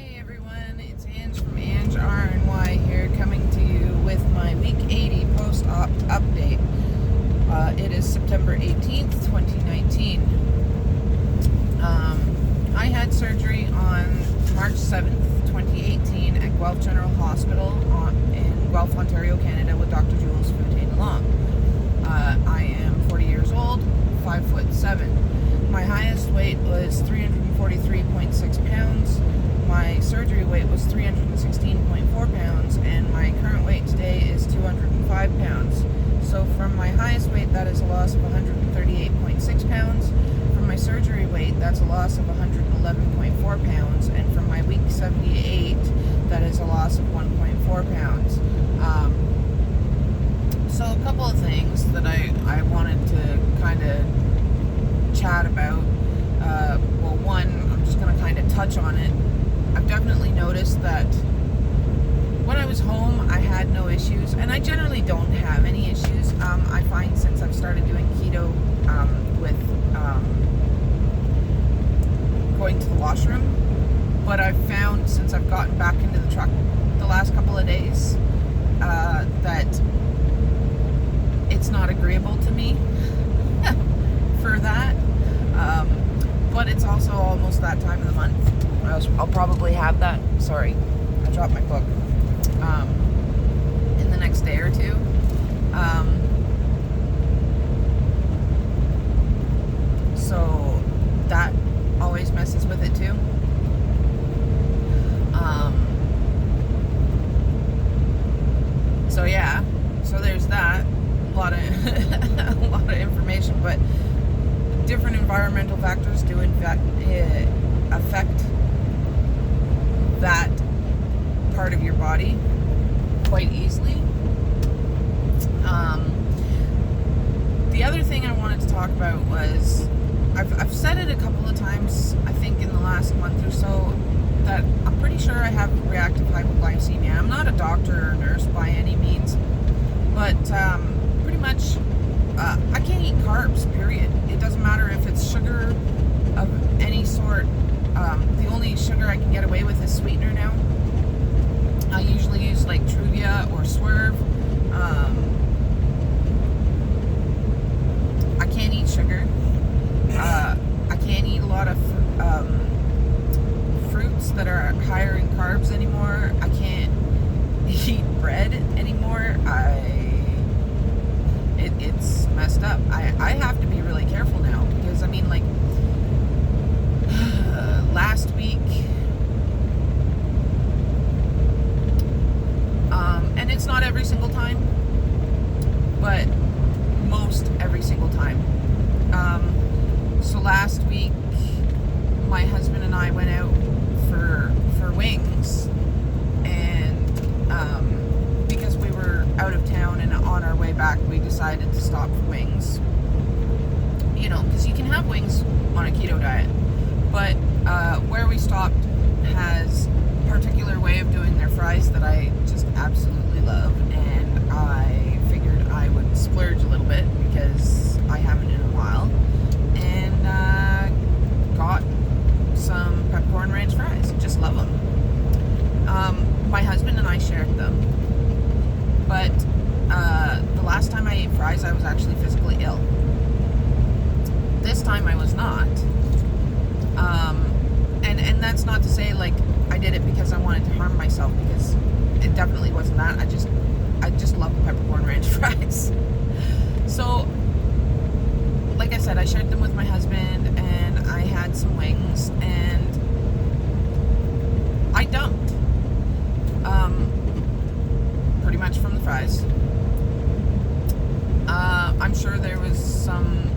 Hey everyone, it's Ange from Ange RNY here, coming to you with my week 80 post-op update. It is September 18th, 2019. I had surgery on March 7th, 2018 at Guelph General Hospital in Guelph, Ontario, Canada with Dr. Jules Fontaine-Long. I am 40 years old, 5'7". My highest weight was 343.6 pounds. My surgery weight was 316.4 pounds, and my current weight today is 205 pounds. So from my highest weight, that is a loss of 138.6 pounds. From my surgery weight, that's a loss of 111.4 pounds. And from my week 78, that is a loss of 1.4 pounds. So a couple of things that I wanted to kind of chat about. Well, one, I'm just going to kind of touch on it. I've definitely noticed that when I was home, I had no issues, and I generally don't have any issues. I find since I've started doing keto with going to the washroom, but I've found since I've gotten back into the truck the last couple of days that it's not agreeable to me for that. But it's also almost that time of the month. I'll probably have that. Sorry, I dropped my book. In the next day or two. So that always messes with it too. So yeah. So there's that. A lot of a lot of information, but different environmental factors do affect that part of your body quite easily. The other thing I wanted to talk about was I've said it a couple of times, I think in the last month or so, that I'm pretty sure I have reactive hypoglycemia. I'm not a doctor or nurse by any means, but pretty much I can't eat carbs, period. It doesn't matter if it's sugar of any sort. The only sugar I can get away with is sweetener now. I usually use like Truvia or Swerve. I can't eat sugar. I can't eat a lot of fruits that are higher in carbs anymore. I can't eat bread anymore. It's messed up. I have to be really careful now because, I mean, like, last week, and it's not every single time, but most every single time. So last week, my husband and I went out for wings, and because we were out of town and on our way back, we decided to stop for wings. You know, because you can have wings on a keto diet, but where we stopped has a particular way of doing their fries that I just absolutely love, and I figured I would splurge a little bit because I haven't in a while, and got some peppercorn ranch fries. Just love them. My husband and I shared them, but the last time I ate fries, I was actually physically ill. This time I was not. And that's not to say like I did it because I wanted to harm myself, because it definitely wasn't that. I just love peppercorn ranch fries. So, like I said, I shared them with my husband, and I had some wings, and I dumped pretty much from the fries. I'm sure there was some,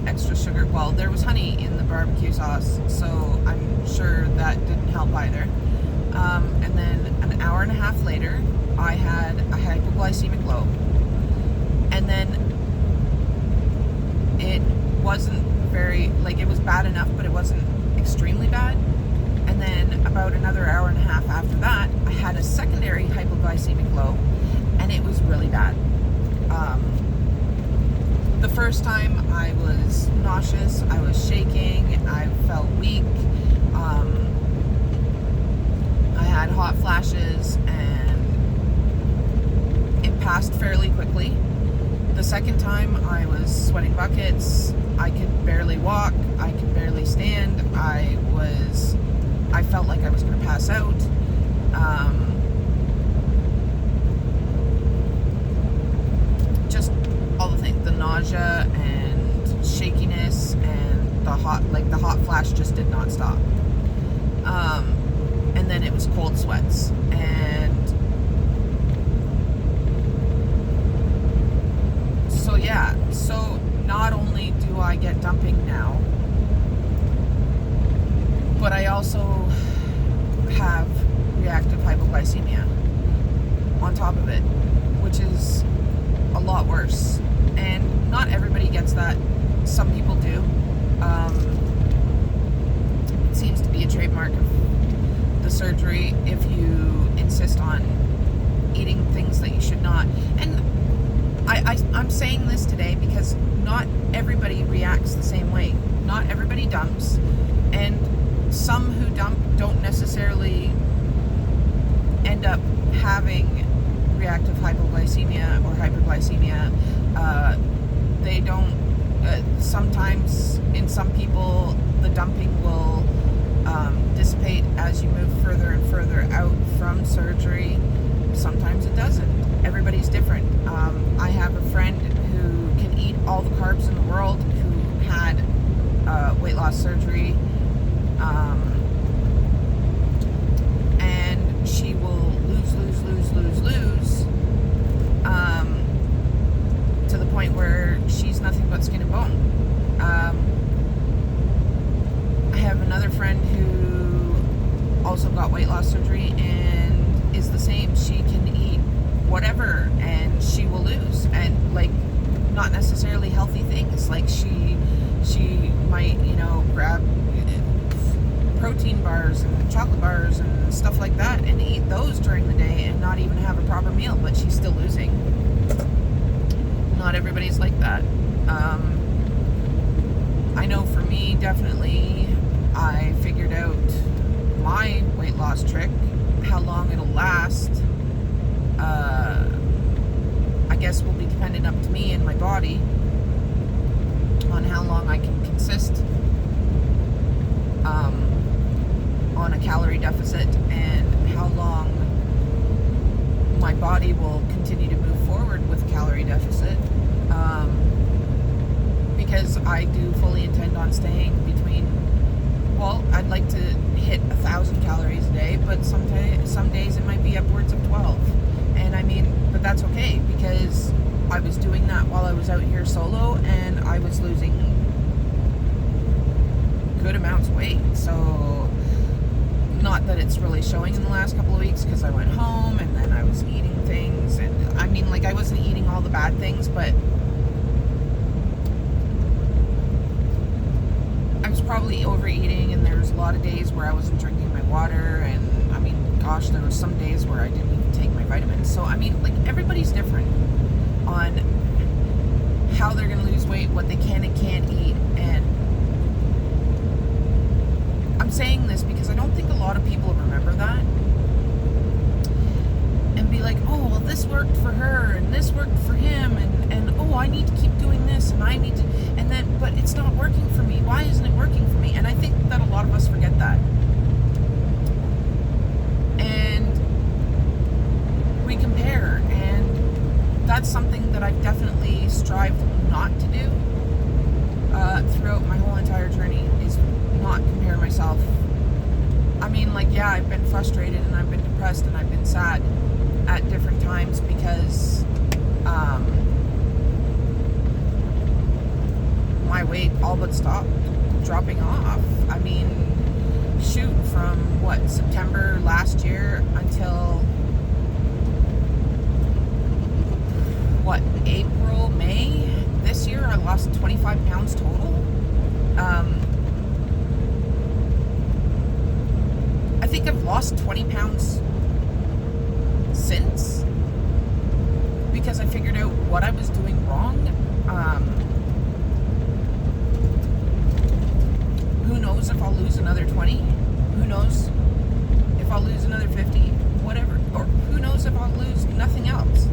extra sugar. Well, there was honey in the barbecue sauce, so I'm sure that didn't help either. And then an hour and a half later, I had a hypoglycemic low. And then it wasn't it was bad enough, but it wasn't extremely bad. And then about another hour and a half after that, I had a secondary hypoglycemic low, and it was really bad. The first time I was nauseous, I was shaking, I felt weak, second time, I was sweating buckets. I could barely walk. I could barely stand. I felt like I was going to pass out. Just all the things, the nausea and shakiness and the hot flash just did not stop. And then it was cold sweats. And so yeah, so not only do I get dumping now, but I also have reactive hypoglycemia on top of it, which is a lot worse. And not everybody gets that. Some people do. It seems to be a trademark of the surgery if you insist on eating things that you should not. And I'm saying this today because not everybody reacts the same way. Not everybody dumps, and some who dump don't necessarily end up having reactive hypoglycemia or hyperglycemia. They don't. Sometimes in some people, the dumping will dissipate as you move further and further out from surgery. Sometimes it doesn't. Everybody's different. I have a friend who can eat all the carbs in the world who had weight loss surgery, and she will lose to the point where she's nothing but skin and bone. I have another friend who also got weight loss surgery and is the same. She can eat whatever and she will lose, and like not necessarily healthy things. Like she might, grab protein bars and chocolate bars and stuff like that and eat those during the day and not even have a proper meal, but she's still losing. Not everybody's like that. I know for me, definitely, I figured out my weight loss trick, how long it'll last. I guess will be dependent up to me and my body on how long I can consist on a calorie deficit and how long my body will continue to move forward with a calorie deficit. Because I do fully intend on staying between, I'd like to hit 1,000 calories a day, but some days it might be upwards of 12. And but that's okay, because I was doing that while I was out here solo, and I was losing good amounts of weight. So, not that it's really showing in the last couple of weeks, because I went home, and then I was eating things, and I wasn't eating all the bad things, but I was probably overeating, and there was a lot of days where I wasn't drinking my water, and there were some days where I didn't even take my vitamins. So everybody's different on how they're going to lose weight, what they can and can't eat. And I'm saying this because I don't think a lot of people remember that and be like, oh, well, this worked for her and this worked for him, and oh, I need to keep doing this, and I need to, and then, but it's not working for me. Why isn't it working for me? And I think that a lot of us forget that. And we compare, and that's something that I've definitely strived not to do throughout my whole entire journey, is not compare myself. I've been frustrated, and I've been depressed, and I've been sad at different times because my weight all but stopped dropping off. From September last year until April, May this year, I lost 25 pounds total. I think I've lost 20 pounds since, because I figured out what I was doing wrong. Who knows if I'll lose another 20? Who knows if I'll lose another 50? Whatever. Or who knows if I'll lose nothing else?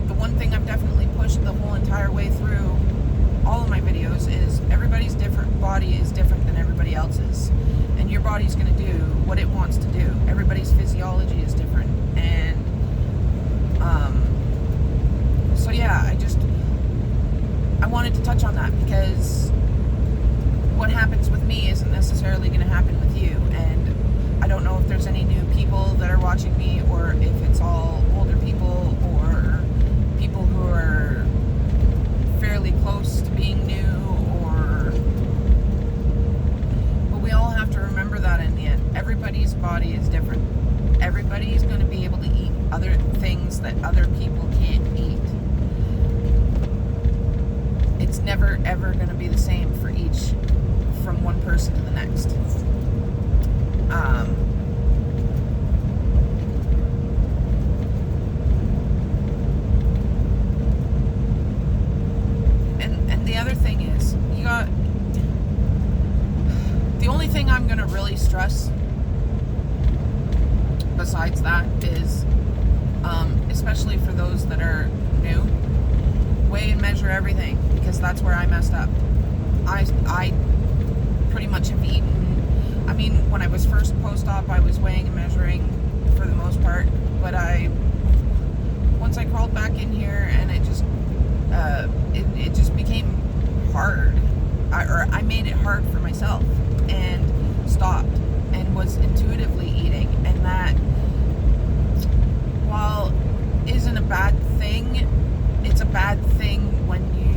The body is different. Everybody's going to be able to eat other things that other people can't eat. It's never ever going to be the same for each, from one person to the next. And the other thing is, the only thing I'm going to really stress besides that is, especially for those that are new, weigh and measure everything, because that's where I messed up. I pretty much have eaten, I mean, when I was first post-op, I was weighing and measuring for the most part, but once I crawled back in here, and it just became hard. I made it hard for myself and stopped and was intuitively eating, and that, while isn't a bad thing, it's a bad thing when you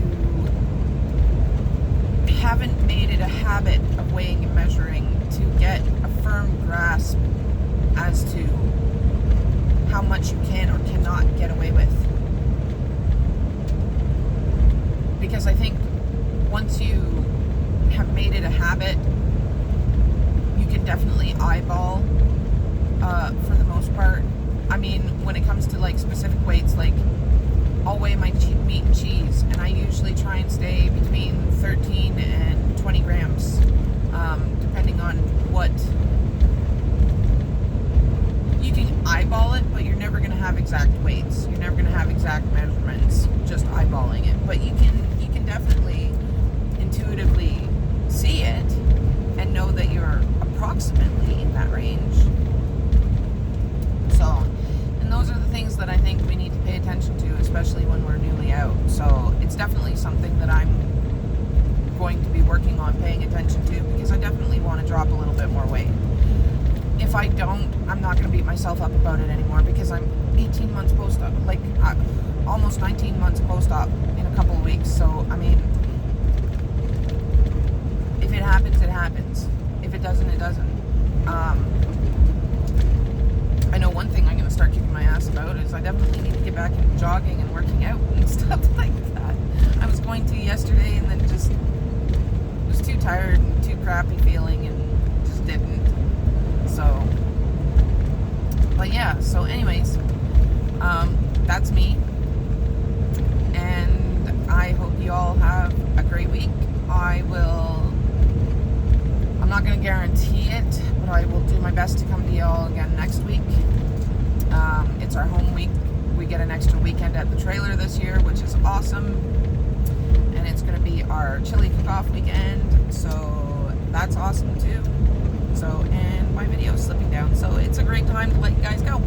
haven't made it a habit of weighing and measuring to get a firm grasp as to how much you can or cannot get away with. Because I think once you have made it a habit, you can definitely eyeball, for the most part. I mean, when it comes to like specific weights, like I'll weigh my meat and cheese, and I usually try and stay between 13 and 20 grams, depending on what. You can eyeball it, but you're never going to have exact weights. You're never going to have exact measurements just eyeballing it. But you can definitely intuitively see it and know that you're approximately in that range. So, and those are the things that I think we need to pay attention to, especially when we're newly out. So it's definitely something that I'm going to be working on paying attention to, because I definitely want to drop a little bit more weight. If I don't, I'm not going to beat myself up about it anymore, because I'm 18 months post-op, like almost 19 months post-op in a couple of weeks. So, I mean, if it happens, it happens. If it doesn't, it doesn't. I know one thing I'm going to start kicking my ass about is I definitely need to get back into jogging and working out and stuff like that. I was going to yesterday, and then just was too tired and too crappy feeling, and just didn't. So, but yeah, so anyways, that's me, and I hope you all have a great week. I'm not going to guarantee it, but I will do my best to come to you all again next week. It's our home week. We get an extra weekend at the trailer this year, which is awesome, and it's going to be our chili cook-off weekend, so that's awesome too. So, and my video is slipping down, so it's a great time to let you guys go.